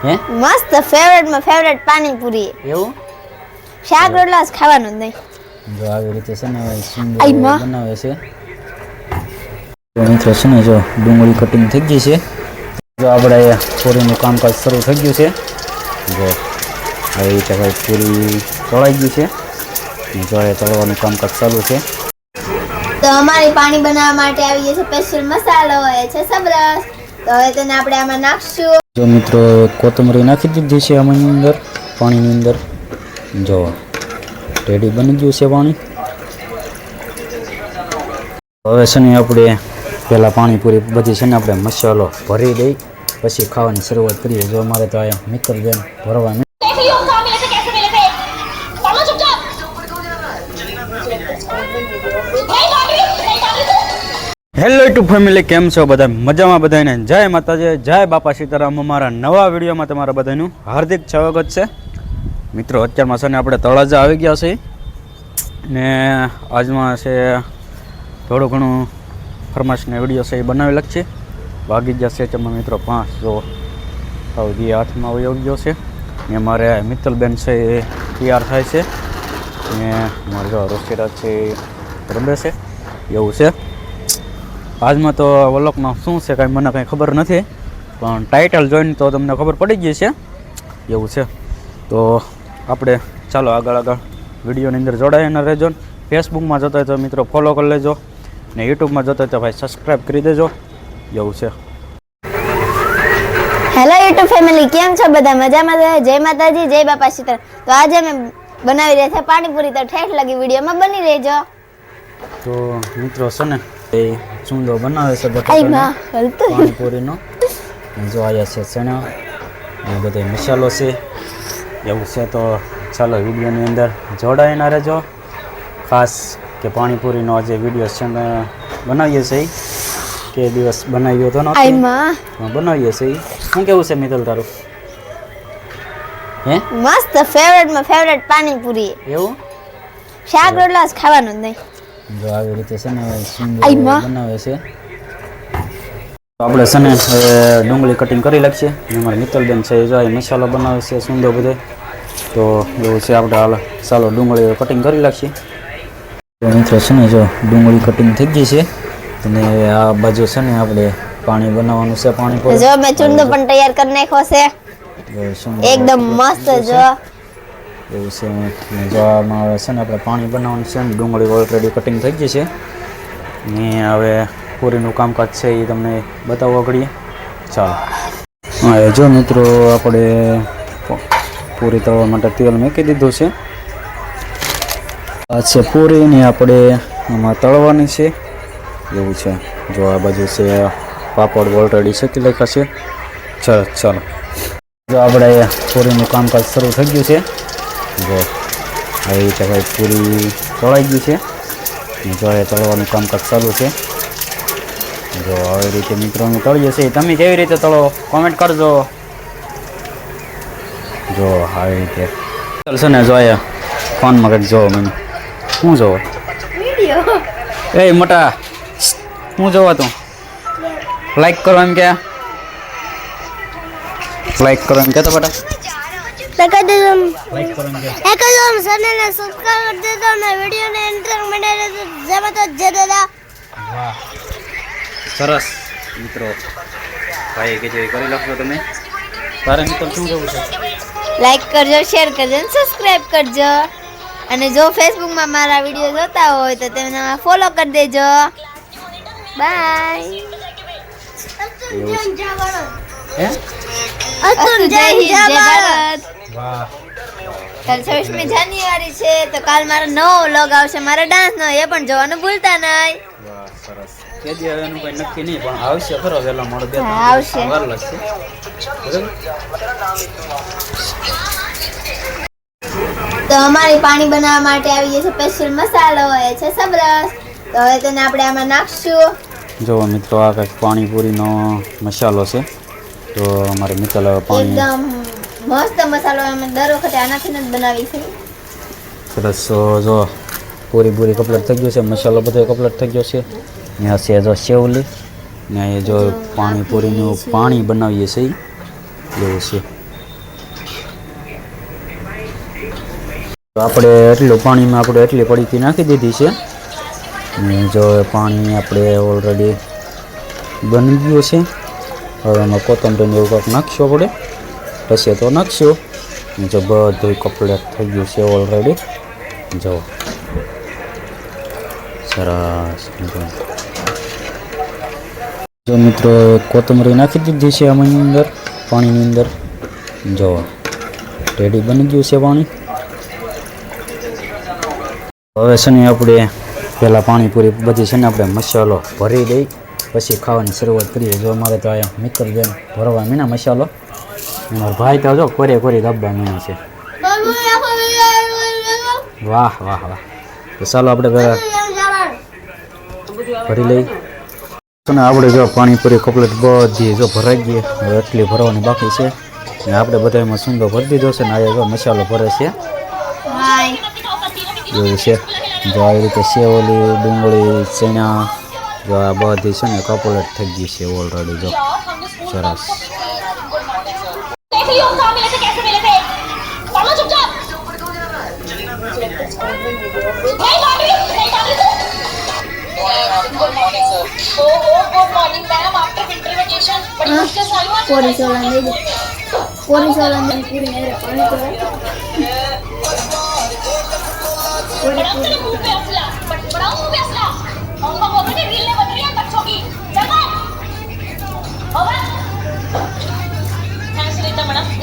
હે મસ્ત ફેવરેટ પાણીપુરી એવું શાક રોટલા ખાવાનું નહીં જો આવી રીતે છે ને સુંદર બનાવે છે તો મિત્રો છે ને જો ડુંગળી કટિંગ થઈ ગઈ છે જો આપણે પૂરીનું કામકાજ શરૂ થઈ ગયું છે જો આવી રીતે ભાઈ પૂરી તળાઈ ગઈ છે જો એ તળવાનું કામકાજ ચાલુ છે તો અમારી પાણી બનાવવા માટે આવી ગયો છે સ્પેશિયલ મસાલો એ છે સબરસ તો હવે તેને આપણે આમાં નાખશું જો મિત્રો કોથમરી નાખી દીધી છે આની અંદર પાણીની અંદર જો રેડી બની ગયું છે પાણી હવે છે ને આપણે પહેલાં પાણીપુરી બધી છે ને આપણે મસાલો ભરી દઈ પછી ખાવાની શરૂઆત કરીએ જો અમારે તો અહીંયા મિત્તલબેન ભરવા હેલો યુટ્યુબ ફેમિલી કેમ છો બધા મજામાં બધાને જય માતાજી જય બાપા સીતારામ અમારા નવા વિડીયોમાં તમારા બધાનું હાર્દિક સ્વાગત છે મિત્રો અત્યારમાં છે ને આપણે તળાજા આવી ગયા છે ને આજમાં છે થોડું ઘણું ફરમાશને વિડીયો છે એ બનાવી લખશે વાગી ગયા છે તેમાં મિત્રો 5 જો સૌથી હાથમાં આવી ગયો છે ને મારે મિત્તલબેન છે એ તૈયાર થાય છે ને મારે જો રોસ્ટેરા છે રમે છે એવું છે આજમાં તો વ્લોગમાં શું છે કાંઈ મને કાંઈ ખબર નથી પણ ટાઇટલ જોઈને તો તમને ખબર પડી ગઈ છે એવું છે તો આપણે ચાલો આગળ વિડીયોની અંદર જોડાઈને રહેજો ફેસબુકમાં જતો હોય તો મિત્રો ફોલો કરી લેજો ને યુટ્યુબમાં જતો હોય તો ભાઈ સબસ્ક્રાઈબ કરી દેજો એવું છે હેલો યુટ્યુબ ફેમિલી કેમ છો બધા મજામાં જય માતાજી જય બાપા સીતારામ તો આજે અમે બનાવી રહ્યા છે પાણીપુરી તો ઠેઠ લગી વિડીયોમાં બની રહેજો તો મિત્રો છે ને એ સુંદર બનાવે છે પાણીપુરીનો જો આયા છે ચણા એ બધો મસાલો છે એવું છે તો ચાલો વિડીયોની અંદર જોડાઈને રહેજો ખાસ કે પાણીપુરીનો જે વિડીયો છે ને બનાવીએ છીએ કે દિવસ બનાવ્યો હતો ને બનાવીએ છીએ શું કેવું છે મિત્તલ તારું હે મસ્ત ફેવરેટ પાણીપુરી એવું શાક રોટલા ખાવાનું નહીં જો આવી રીતે છે ને સુંદર બનાવે છે આપણે છે ને ડુંગળી કટિંગ કરી લાગશે અમારે મિત્તલબેન છે જો મસાલો બનાવે છે સુંદર બધે તો એવું છે આપણે હાલ ચાલો ડુંગળી કટિંગ કરી લાગશે તો મિત્રો છે ને જો ડુંગળી કટિંગ થઈ ગઈ છે અને આ બાજુ છે ને આપણે પાણી બનાવવાનું છે પાણી પર જો મેં ચૂંદો પણ તૈયાર કરી નાખ્યો છે એકદમ મસ્ત જો એવું છે જો આમાં આવે છે ને આપણે પાણી બનાવવાનું છે ને ડુંગળી ઓલરેડી કટિંગ થઈ ગઈ છે ને હવે પૂરીનું કામકાજ છે એ તમને બતાવવા ઘડીએ ચાલો હા જો મિત્રો આપણે પૂરી તળવા માટે તેલ મૂકી દીધું છે આ છે પૂરીને આપણે આમાં તળવાની છે એવું છે જો આ બાજુ છે પાપડ ઓલરેડી શેકી નાખ્યા છે ચાલો જો આપણે પૂરીનું કામકાજ શરૂ થઈ ગયું છે જો આવી રીતે ભાઈ પૂરી તળાઈ ગઈ છે જો એ તળવાનું કામકાજ ચાલુ છે જો આવી રીતે મિત્રો અમે તળીએ છીએ તમે કેવી રીતે તળો કોમેન્ટ કરજો જો આવી રીતે ચાલશે ને જો ફોનમાં કંઈક જોવો મને શું જોવો એ મોટા શું જોવા તું લાઈક કરો એમ કે લાઈક કરો એમ કહેતો બેટા સરસ મિત્રો ભાઈ કે જે કરી લખજો તમે તારે મિત્રો શું કરવું છે લાઈક કરજો શેર કરજો અને સબસ્ક્રાઇબ કરજો અને જો ફેસબુકમાં મારા વિડીયો જોતા હોય તો તેને ફોલો કરી દેજો બાય હે જય હિન્દ જય ભારત વાહ કાલ 26મી જાન્યુઆરી છે તો કાલ મારો નવો વ્લોગ આવશે મારા ડાન્સનો એ પણ જોવાનું ભૂલતા નહીં વાહ સરસ કે દી હવે એનું કોઈ નક્કી નહીં પણ આવશે ખરો વેલા મોડો બે આવશે વાર લાગશે તો અમારી પાણી બનાવવા માટે આવી ગયો છે સ્પેશિયલ મસાલો એ છે સબરસ તો હવે તેને આપણે આમાં નાખશું જો મિત્રો આ કંઈક પાણીપુરીનો મસાલો છે તો અમારે મિત્તલ પાણી એકદમ મસ્ત મસાલો અમે દર વખતે આનાથી જ બનાવી છે સરસ જો પૂરી કમ્પ્લીટ થઈ ગયું છે મસાલો બધો કમ્પ્લીટ થઈ ગયો છે અહીંયા છે જો સેવલી ને એ જો પાણીપુરીનું પાણી બનાવીએ છીએ એવું છે આપણે એટલું પાણીમાં આપણે એટલી પડીકી નાખી દીધી છે અને જો પાણી આપણે ઓલરેડી બની ગયું છે. હવે એમાં કોથમરીને એવું કંઈક નાખશું આપણે, પછી તો નાખશું. જો બધું કમ્પ્લીટ થઈ ગયું છે ઓલરેડી. જો સરસ. જો મિત્રો કોથમરી નાખી દીધી છે આની અંદર, પાણીની અંદર. જો રેડી બની ગયું છે પાણી. હવે છે ને આપણે પહેલાં પાણીપુરી બધી છે ને આપણે મસાલો ભરી દઈ પછી ખાવાની શરૂઆત કરીએ. જો અમારે તો અહીંયા મિત્રબેન ભરવા મીના મસાલો, મારા ભાઈ તો જો કોરી દાબવા મીના છે. વાહ વાહ વાહ. તો ચાલો આપણે પહેલાં ભરી લઈ. અને આપણે જો પાણીપુરી કમ્પ્લીટ બધી જો ભરાઈ ગઈ, હવે એટલી ભરવાની બાકી છે. અને આપણે બધા એમાં સુંદર ભરી દીધો છે ને આ જો મસાલો ભરે છે એવું છે. જો આવી રીતે સેવલી, ડુંગળી, ચણા, જો આ બધી છે ને કમ્પ્લીટ થઈ ગઈ છે ઓલરેડી. જો સરસ.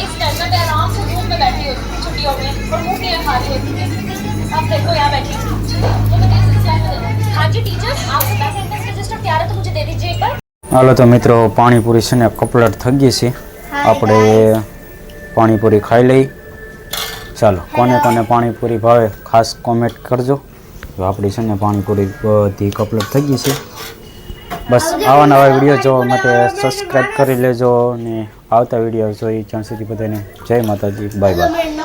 इस टेंशन में आराम से धूप में बैठी होती थी छुट्टियों में और मुंह के खा रही होती थी. अब देखो यहाँ बैठी हूँ. तो मैं कैसे स्टैंड करूँ? हाँ जी टीचर, आपका बैंक एंट्रेंस रजिस्टर तैयार है तो मुझे दे दीजिए एक बार. હાલો તો મિત્રો પાણીપુરી છે ને કમ્પ્લીટ થઈ ગઈ છે. આપણે પાણીપુરી ખાઈ લઈ. ચાલો, કોને કોને પાણીપુરી ભાવે ખાસ કોમેન્ટ કરજો. તો આપણી છે ને પાણીપુરી બધી કમ્પ્લીટ થઈ ગઈ છે. બસ આવા નવા વિડીયો જોવા માટે સબસ્ક્રાઈબ કરી લેજો અને આવતા વિડીયો જોઈ ત્યાં સુધી બધાને જય માતાજી, બાય બાય.